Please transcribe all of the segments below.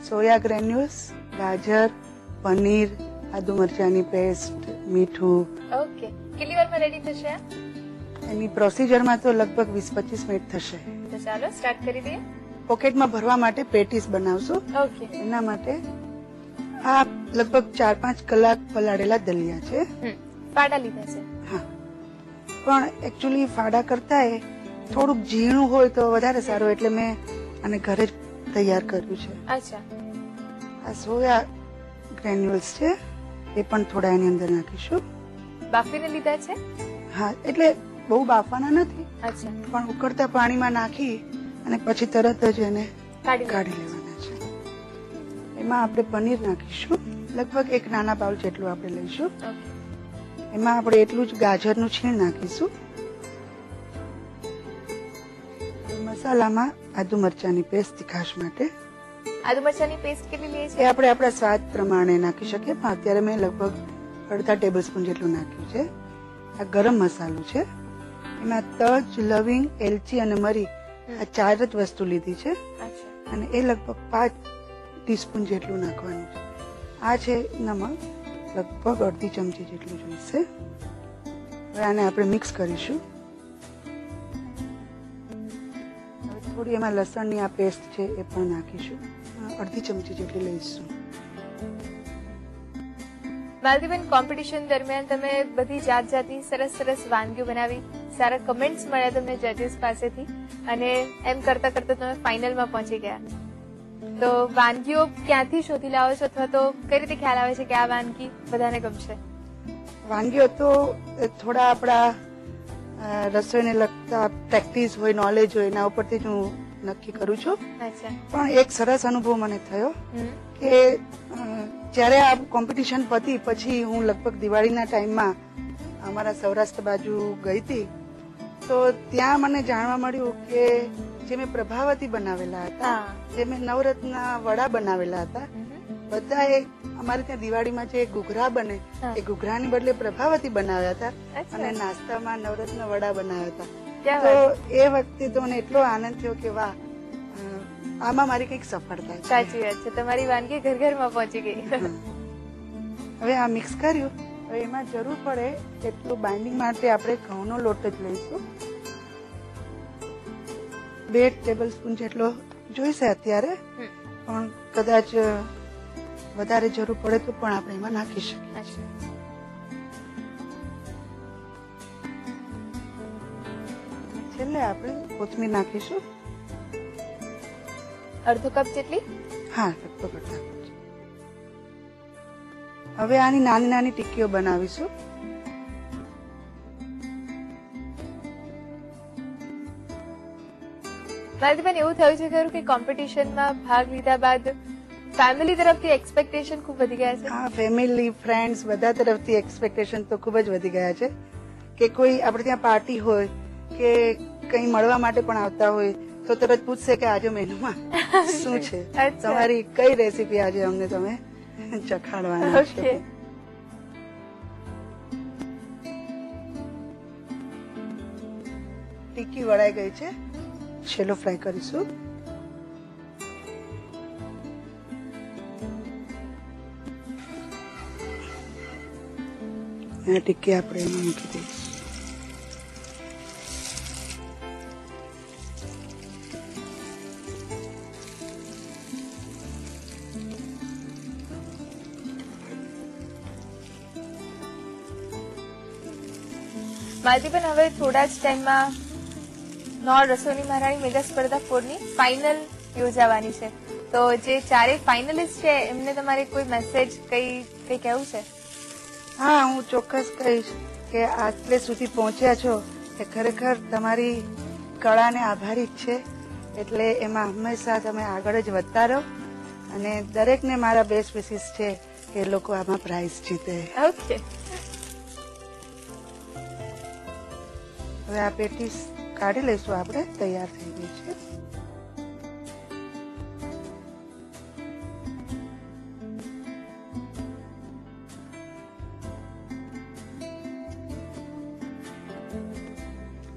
Soya granules, ગાજર, પનીર, આદુ મરચાની paste, મીઠું. ઓકે, કેટલી વારમાં રેડી થશે? એની પ્રોસીજરમાં તો લગભગ 20-25 મિનિટ થશે. તો ચાલો સ્ટાર્ટ કરી દઈએ. પોકેટમાં ભરવા માટે પેટીસ બનાવશું. ઓકે, એના માટે આ લગભગ 4-5 કલાક પલાળેલા દલિયા છે. ફાડા લીધા છે. હા, પણ એકચ્યુઅલી ફાડા કરતા થોડુંક ઝીણું હોય તો વધારે સારું, એટલે મેં આને ઘરે જ તૈયાર કર્યું છે. અચ્છા, આ સોયા ગ્રેન્યુલ્સ છે, એ પણ થોડા એની અંદર નાખીશું. બાફીને લીધા છે? હા, એટલે બહુ બાફવાના નથી, અચ્છા, પણ ઉકળતા પાણીમાં નાખી અને પછી તરત જ એને કાઢી લેવાના છે. એમાં આપણે પનીર નાખીશું, લગભગ એક નાના બાઉલ જેટલું આપણે લઈશું. ઓકે, એમાં આપણે એટલું જ ગાજરનું છીણ નાખીશું. મસાલામાં આદુ મરચાની પેસ્ટ તીખાશ માટે. આદુ મરચાની પેસ્ટ કેટલી લઈએ એ છે? આપણે આપણા સ્વાદ પ્રમાણે નાખી શકીએ, પણ અત્યારે મેં લગભગ અડધા ટેબલ સ્પૂન જેટલું નાખ્યું છે. આ ગરમ મસાલો છે, એમાં તજ, લવિંગ, એલચી અને મરી આ 4 જ વસ્તુ લીધી છે, અચ્છા, અને એ લગભગ 5 ટીસ્પૂન જેટલું નાખવાનું છે. આ છે નમક, લગભગ અડધી ચમચી જેટલું જોઈશે. હવે આને આપણે મિક્સ કરીશું. હવે થોડી એમાં લસણની આ પેસ્ટ છે એ પણ નાખીશું, અડધી ચમચી જેટલી લઈશું. માલતીબેન, કોમ્પિટિશન દરમિયાન તમે બધી જાત જાતની સરસ સરસ વાનગીઓ બનાવી, સારા કમેન્ટ્સ મળ્યા તમને જજીસ પાસેથી, અને એમ કરતા કરતા તમે ફાઇનલમાં પહોંચી ગયા. તો વાનગીઓ ક્યાંથી શોધી લાવો છો, અથવા તો કઈ રીતે ખ્યાલ આવે છે કે આ વાનગી બધાને ગમશે? વાનગીઓ તો થોડા આપણા રસોઈને લગતા પ્રેક્ટિસ હોય, નોલેજ હોય, એના ઉપરથી જ હું નક્કી કરું છું. અચ્છા, પણ એક સરસ અનુભવ મને થયો કે જ્યારે આ કોમ્પિટિશન પતી પછી હું લગભગ દિવાળીના ટાઈમમાં અમારા સૌરાષ્ટ્ર બાજુ ગઈ હતી, તો ત્યાં મને જાણવા મળ્યું કે જે મેં પ્રભાવતી બનાવેલા હતા, જે મેં નવરત્ના વડા બનાવેલા હતા, બધાએ અમારે ત્યાં દિવાળીમાં જે ઘૂઘરા બને એ ઘૂઘરાની બદલે પ્રભાવતી બનાવ્યા હતા, અને નાસ્તામાં નવરત્ન વડા બનાવ્યા હતા. તો એ વખતે તો મને એટલો આનંદ થયો કે વાહ, આમાં મારી કઈક સફળતા છે. સાચી વાત છે, તમારી વાનગી ઘર ઘરમાં પહોંચી ગઈ. હવે આ મિક્સ કર્યું. હવે એમાં જરૂર પડે એટલું બાઇન્ડિંગ માટે આપણે ઘઉંનો લોટ જ લઈશું. 2 ટેબલ સ્પૂન જેટલો જોઈશે અત્યારે, પણ કદાચ વધારે જરૂર પડે તો પણ આપણે એમાં નાખી શકીએ. છેલ્લે આપણે કોથમીર નાખીશું. અડધો કપ જેટલી? હા, લગભગ અડધા કપ. હવે આની નાની નાની ટિક્કીઓ બનાવીશું. માલતીબેન, એવું થયું છે ખરું કે કોમ્પિટિશનમાં ભાગ લીધા બાદ ફેમિલી તરફથી એક્સપેક્ટેશન ખૂબ વધી ગયા છે? હા, ફેમિલી, ફ્રેન્ડ્સ બધા તરફથી એક્સપેક્ટેશન તો ખૂબ જ વધી ગયા છે. કે કોઈ આપણે ત્યાં પાર્ટી હોય કે કંઈ મળવા માટે પણ આવતા હોય તો તરત પૂછશે કે આજે મેનુમાં શું છે, તમારી કઈ રેસીપી આજે અમને તમે ચખાડવાના છો. ટિક્કી વળાઈ ગઈ છે, શેલો ફ્રાય કરીશું. ટિક્કી આપણે એમાં મૂકી દઈશું. માલતીબેન, હવે થોડા જ ટાઈમમાં નોર્ડ રસોની મહારાણી મેગા સ્પર્ધા 4 ની ફાઇનલ યોજાવાની છે, તો જે 4 ફાઇનલિસ્ટ છે એમને તમારે કોઈ મેસેજ કઈ કહેવું છે? હા, હું ચોક્કસ કહીશ કે આટલે સુધી પહોંચ્યા છો એ ખરેખર તમારી કળાને આભારી જ છે, એટલે એમાં હંમેશા તમે આગળ જ વધતા રહો, અને દરેકને મારા બેસ્ટ વિશિસ છે કે લોકો આમાં પ્રાઇઝ જીતે. ઓકે, હવે આ પેટીસ કાઢી લઈશું આપણે. તૈયાર થઈ ગઈ છે.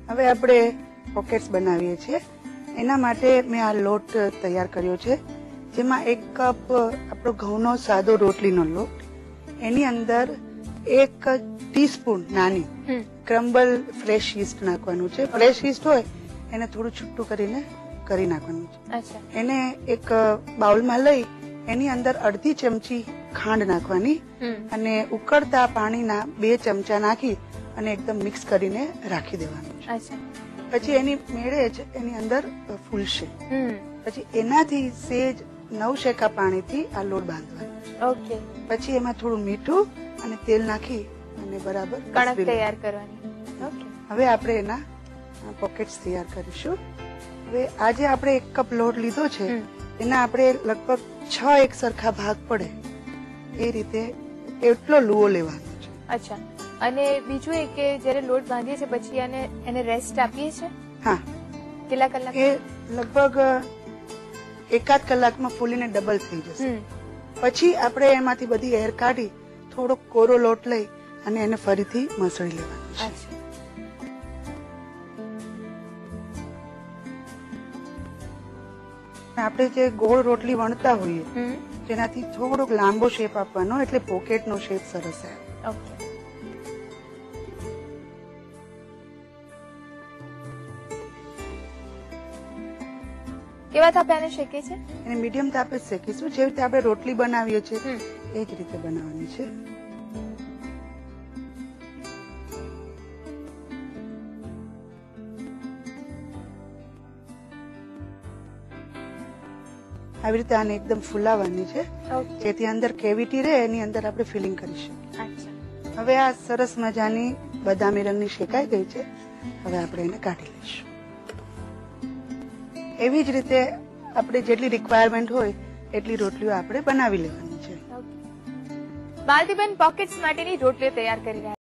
હવે આપણે પોકેટ્સ બનાવીએ છીએ. એના માટે મેં આ લોટ તૈયાર કર્યો છે, જેમાં 1 કપ આપણો ઘઉંનો સાદો રોટલીનો લોટ, એની અંદર 1 ટીસ્પૂન નાની ક્રમ્બલ ફ્રેશ યીસ્ટ નાખવાનું છે. ફ્રેશ યીસ્ટ હોય એને થોડું છૂટું કરીને કરી નાખવાનું છે. અચ્છા. એને એક બાઉલમાં લઈ એની અંદર અડધી ચમચી ખાંડ નાખવાની અને ઉકળતા પાણીના 2 ચમચા નાખી અને એકદમ મિક્સ કરીને રાખી દેવાનું છે. અચ્છા. પછી એની મેળે જ એની અંદર ફૂલશે. પછી એનાથી સેજ 9 શેકા પાણીથી આ લોટ બાંધવાનો છે. ઓકે. પછી એમાં થોડું મીઠું અને તેલ નાખી અને બરાબર કણક કસરી તૈયાર કરવાની. ઓકે. હવે આપણે એના પોકેટ્સ તૈયાર કરીશું. હવે આજે આપણે 1 કપ લોટ લીધો છે, એના આપણે લગભગ 6 એક સરખા ભાગ પડે એ રીતે એટલો લુઓ લેવાનો છે. અચ્છા. અને બીજું એ કે જયારે લોટ બાંધીએ છીએ પછી એને રેસ્ટ આપીએ છીએ. હા. કેટલા કલાક? એ લગભગ 1 કલાકમાં ફૂલીને ડબલ થઈ જશે. પછી આપણે એમાંથી બધી એર કાઢી થોડો કોરો લોટ લઈ અને એને ફરીથી મસળી લેવાનો છે. અચ્છા. આપણે જે ગોળ રોટલી વણતા હોઈએ જેનાથી થોડોક લાંબો શેપ આપવાનો એટલે પોકેટનો શેપ સરસ આવે. ઓકે. કેવા તાપે આને શેકીએ છીએ? એને મીડિયમ તાપે જ શેકીશું. જેવી રીતે આપણે રોટલી બનાવીએ છીએ એ જ રીતે બનાવવાની છે. આવી રીતે આને એકદમ ફૂલાવવાની છે જેથી અંદર કેવિટી રહે એની અંદર આપણે ફિલિંગ કરી શકીએ. હવે આ સરસ મજાની બદામી રંગની શેકાઈ ગઈ છે. હવે આપણે એને કાઢી લઈશું. એવી જ રીતે આપણે જેટલી રિક્વાયરમેન્ટ હોય એટલી રોટલીઓ આપણે બનાવી લેવાની છે. માલતીબેન પોકેટ્સ માટેની રોટલીઓ તૈયાર કરી રહ્યા